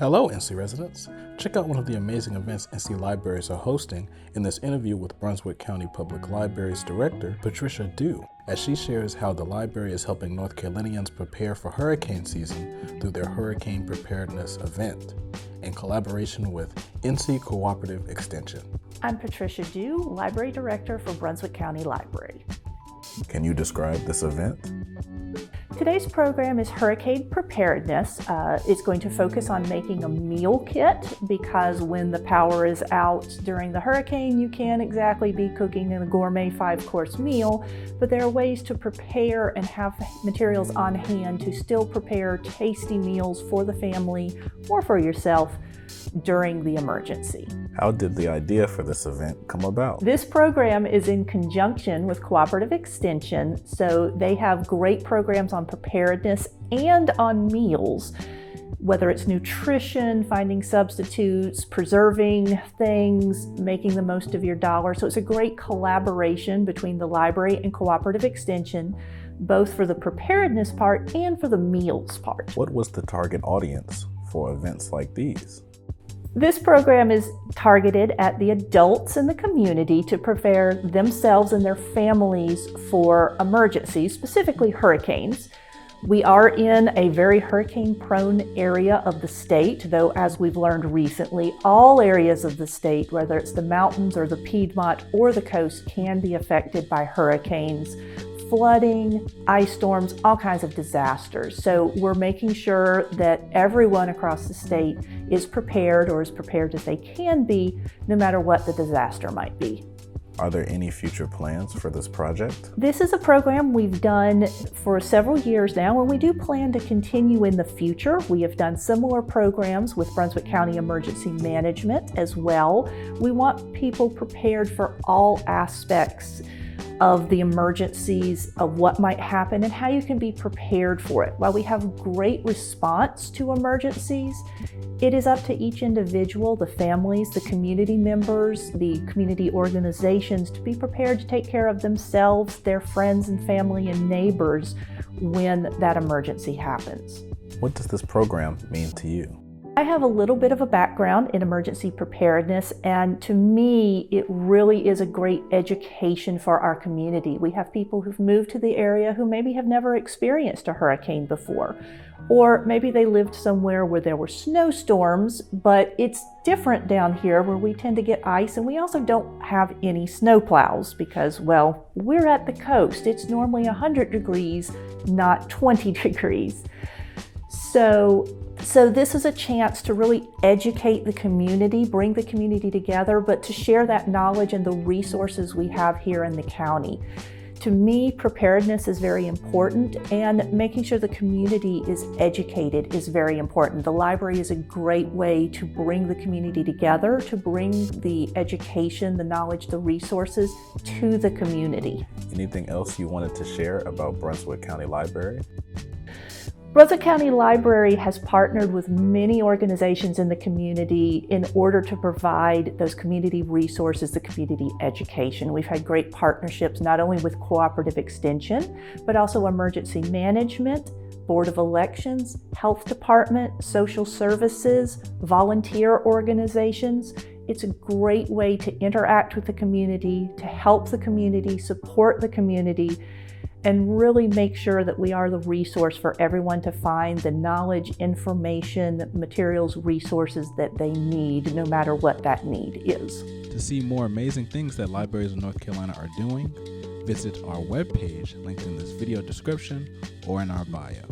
Hello, NC residents. Check out one of the amazing events NC libraries are hosting in this interview with Brunswick County Public Library's Director, Patricia C, as she shares how the library is helping North Carolinians prepare for hurricane season through their Hurricane Preparedness event in collaboration with NC Cooperative Extension. I'm Patricia C, Library Director for Brunswick County Library. Can you describe this event? Today's program is Hurricane Preparedness. It's going to focus on making a meal kit because when the power is out during the hurricane, you can't exactly be cooking a gourmet 5-course meal, but there are ways to prepare and have materials on hand to still prepare tasty meals for the family or for yourself during the emergency. How did the idea for this event come about? This program is in conjunction with Cooperative Extension, so they have great programs on preparedness and on meals, whether it's nutrition, finding substitutes, preserving things, making the most of your dollar. So it's a great collaboration between the library and Cooperative Extension, both for the preparedness part and for the meals part. What was the target audience for events like these? This program is targeted at the adults in the community to prepare themselves and their families for emergencies, specifically hurricanes. We are in a very hurricane-prone area of the state, though as we've learned recently, all areas of the state, whether it's the mountains or the Piedmont or the coast, can be affected by hurricanes. Flooding, ice storms, all kinds of disasters. So we're making sure that everyone across the state is prepared or as prepared as they can be, no matter what the disaster might be. Are there any future plans for this project? This is a program we've done for several years now, and we do plan to continue in the future. We have done similar programs with Brunswick County Emergency Management as well. We want people prepared for all aspects of the emergencies, of what might happen and how you can be prepared for it. While we have great response to emergencies, it is up to each individual, the families, the community members, the community organizations to be prepared to take care of themselves, their friends and family and neighbors when that emergency happens. What does this program mean to you? I have a little bit of a background in emergency preparedness, and to me, it really is a great education for our community. We have people who've moved to the area who maybe have never experienced a hurricane before, or maybe they lived somewhere where there were snowstorms, but it's different down here where we tend to get ice, and we also don't have any snowplows because, well, we're at the coast. It's normally 100 degrees, not 20 degrees. So this is a chance to really educate the community, bring the community together, but to share that knowledge and the resources we have here in the county. To me, preparedness is very important, and making sure the community is educated is very important. The library is a great way to bring the community together, to bring the education, the knowledge, the resources to the community. Anything else you wanted to share about Brunswick County Library? Brunswick County Library has partnered with many organizations in the community in order to provide those community resources, the community education. We've had great partnerships not only with Cooperative Extension, but also Emergency Management, Board of Elections, Health Department, Social Services, volunteer organizations. It's a great way to interact with the community, to help the community, support the community, and really make sure that we are the resource for everyone to find the knowledge, information, materials, resources that they need, no matter what that need is. To see more amazing things that libraries in North Carolina are doing, visit our webpage linked in this video description or in our bio.